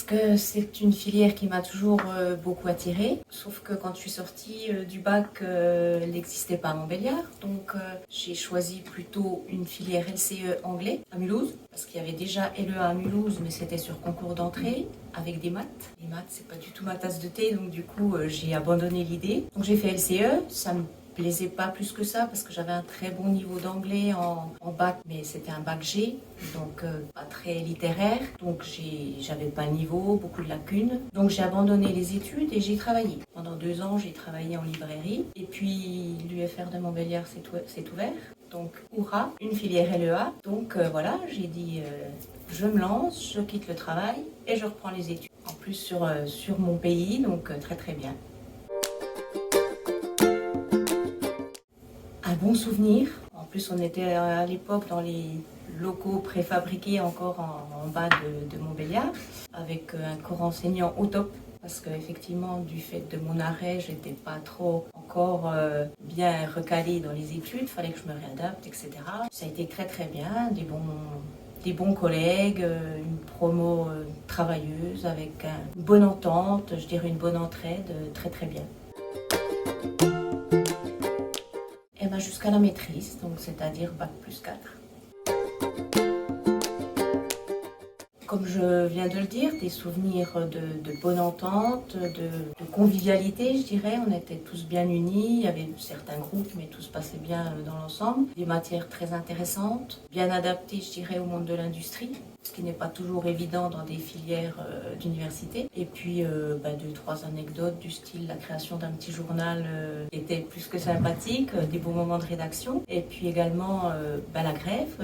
que c'est une filière qui m'a toujours beaucoup attirée. Sauf que quand je suis sortie du bac, elle n'existait pas à Montbéliard. Donc j'ai choisi plutôt une filière LCE anglais à Mulhouse. Parce qu'il y avait déjà LEA à Mulhouse, mais c'était sur concours d'entrée avec des maths. Les maths, c'est pas du tout ma tasse de thé, donc du coup j'ai abandonné l'idée. Donc j'ai fait LCE, ça me plaisait pas plus que ça parce que j'avais un très bon niveau d'anglais en bac, mais c'était un bac G, donc pas très littéraire, donc j'avais pas le niveau, beaucoup de lacunes. Donc j'ai abandonné les études et j'ai travaillé. Pendant 2 ans, j'ai travaillé en librairie et puis l'UFR de Montbéliard s'est ouvert. Donc, hurrah, une filière LEA. Donc voilà, j'ai dit, je me lance, je quitte le travail et je reprends les études. En plus sur mon pays, donc très très bien. Un bon souvenir. En plus, on était à l'époque dans les locaux préfabriqués encore en bas de Montbéliard, avec un corps enseignant au top. Parce qu'effectivement, du fait de mon arrêt, j'étais pas trop encore bien recalée dans les études, il fallait que je me réadapte, etc. Ça a été très très bien, des bons collègues, une promo travailleuse avec une bonne entente, je dirais une bonne entraide, très très bien. Et ben jusqu'à la maîtrise, donc c'est-à-dire bac+4. Comme je viens de le dire, des souvenirs de bonne entente, de convivialité, je dirais. On était tous bien unis, il y avait certains groupes, mais tout se passait bien dans l'ensemble. Des matières très intéressantes, bien adaptées, je dirais, au monde de l'industrie, ce qui n'est pas toujours évident dans des filières d'université. Et puis, 2-3 anecdotes du style la création d'un petit journal était plus que sympathique, des beaux moments de rédaction. Et puis également la grève,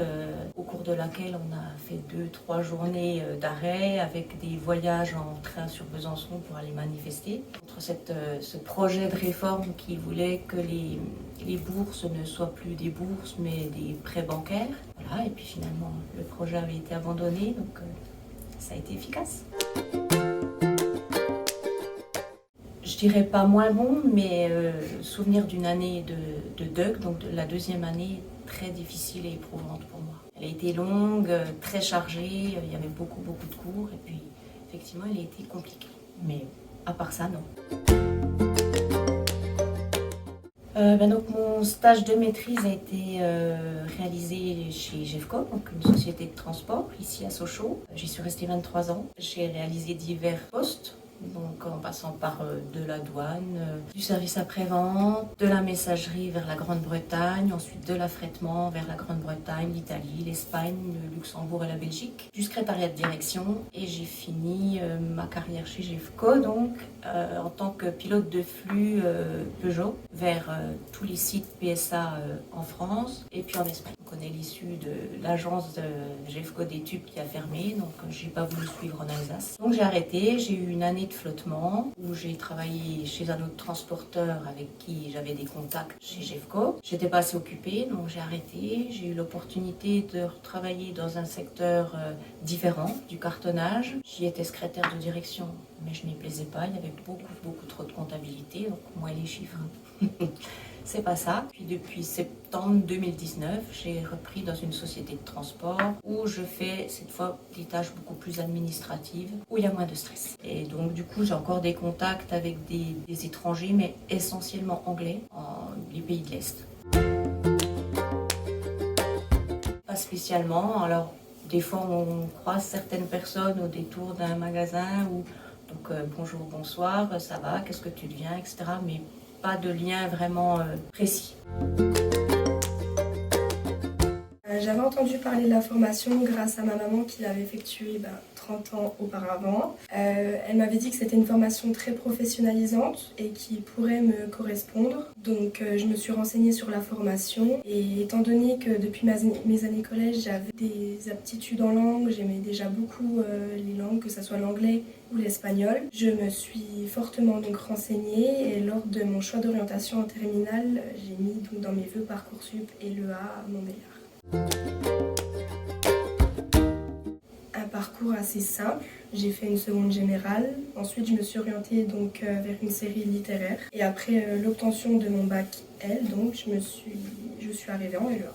au cours de laquelle on a fait 2-3 journées d'arrêt avec des voyages en train sur Besançon pour aller manifester contre ce projet de réforme qui voulait que les bourses ne soient plus des bourses mais des prêts bancaires. Voilà, et puis finalement le projet avait été abandonné, donc ça a été efficace. Je dirais pas moins bon, mais souvenir d'une année de DUG, donc de la deuxième année très difficile et éprouvante pour moi. Elle a été longue, très chargée, il y avait beaucoup de cours et puis effectivement elle a été compliquée. Mais à part ça, non. Donc mon stage de maîtrise a été réalisé chez GEFCO, donc une société de transport ici à Sochaux. J'y suis restée 23 ans. J'ai réalisé divers postes. Donc en passant par de la douane, du service après-vente, de la messagerie vers la Grande-Bretagne, ensuite de l'affrètement vers la Grande-Bretagne, l'Italie, l'Espagne, le Luxembourg et la Belgique, du secrétariat de direction. Et j'ai fini ma carrière chez GEFCO donc en tant que pilote de flux Peugeot vers tous les sites PSA en France et puis en Espagne. On connaît l'issue de l'agence de GEFCO des tubes qui a fermé, donc j'ai pas voulu suivre en Alsace. Donc j'ai arrêté, j'ai eu une année de flottement où j'ai travaillé chez un autre transporteur avec qui j'avais des contacts chez GEFCO. J'étais pas assez occupée, donc j'ai arrêté. J'ai eu l'opportunité de travailler dans un secteur différent, du cartonnage. J'y étais secrétaire de direction, mais je m'y plaisais pas. Il y avait beaucoup trop de comptabilité, donc moi les chiffres, c'est pas ça. Puis depuis septembre 2019, j'ai repris dans une société de transport où je fais cette fois des tâches beaucoup plus administratives, où il y a moins de stress. Et donc du coup, j'ai encore des contacts avec des étrangers, mais essentiellement anglais, les pays de l'Est. Pas spécialement. Alors, des fois, on croise certaines personnes au détour d'un magasin où donc bonjour, bonsoir, ça va, qu'est-ce que tu deviens, etc. Mais pas de lien vraiment précis. J'avais entendu parler de la formation grâce à ma maman qui l'avait effectuée 30 ans auparavant. Elle m'avait dit que c'était une formation très professionnalisante et qui pourrait me correspondre. Donc je me suis renseignée sur la formation et étant donné que depuis mes années collège j'avais des aptitudes en langue, j'aimais déjà beaucoup les langues, que ce soit l'anglais ou l'espagnol. Je me suis fortement donc renseignée et lors de mon choix d'orientation en terminale, j'ai mis donc dans mes vœux Parcoursup et LEA à Montbéliard. Un parcours assez simple, j'ai fait une seconde générale, ensuite je me suis orientée donc vers une série littéraire et après l'obtention de mon bac L, donc je suis arrivée en LEA.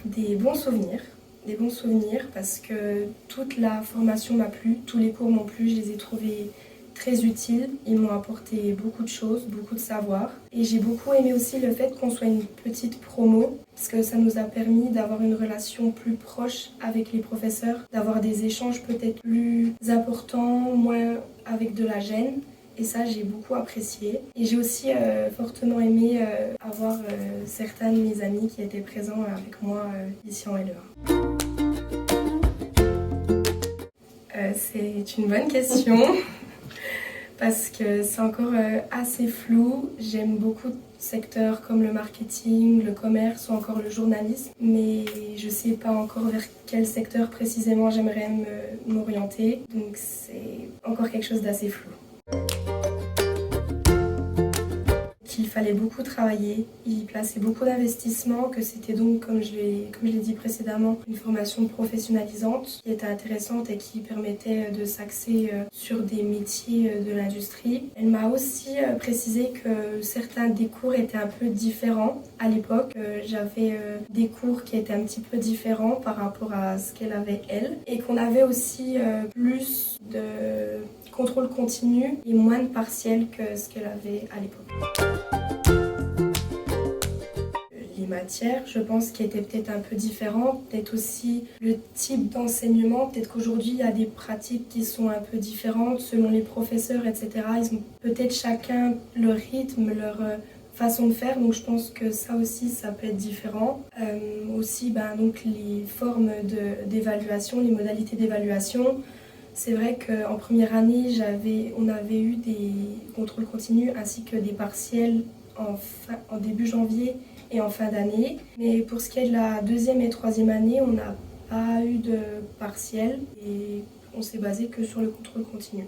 Des bons souvenirs, des bons souvenirs parce que toute la formation m'a plu, tous les cours m'ont plu, je les ai trouvés très utiles. Ils m'ont apporté beaucoup de choses, beaucoup de savoir. Et j'ai beaucoup aimé aussi le fait qu'on soit une petite promo parce que ça nous a permis d'avoir une relation plus proche avec les professeurs, d'avoir des échanges peut-être plus importants, moins avec de la gêne. Et ça, j'ai beaucoup apprécié. Et j'ai aussi fortement aimé avoir certains de mes amis qui étaient présents avec moi ici en LEA. C'est une bonne question parce que c'est encore assez flou. J'aime beaucoup de secteurs comme le marketing, le commerce ou encore le journalisme, mais je ne sais pas encore vers quel secteur précisément j'aimerais m'orienter. Donc c'est encore quelque chose d'assez flou. Qu'il fallait beaucoup travailler, il plaçait beaucoup d'investissements, que c'était donc, comme je l'ai dit précédemment, une formation professionnalisante qui était intéressante et qui permettait de s'axer sur des métiers de l'industrie. Elle m'a aussi précisé que certains des cours étaient un peu différents à l'époque. J'avais des cours qui étaient un petit peu différents par rapport à ce qu'elle avait elle et qu'on avait aussi plus de contrôle continu et moins de partiels que ce qu'elle avait à l'époque. Les matières, je pense, qui étaient peut-être un peu différentes, peut-être aussi le type d'enseignement, peut-être qu'aujourd'hui il y a des pratiques qui sont un peu différentes selon les professeurs, etc. Ils ont peut-être chacun leur rythme, leur façon de faire, donc je pense que ça aussi, ça peut être différent. Aussi, donc les formes d'évaluation, les modalités d'évaluation. C'est vrai qu'en première année, on avait eu des contrôles continus ainsi que des partiels en début janvier et en fin d'année. Mais pour ce qui est de la deuxième et troisième année, on n'a pas eu de partiels et on s'est basé que sur le contrôle continu.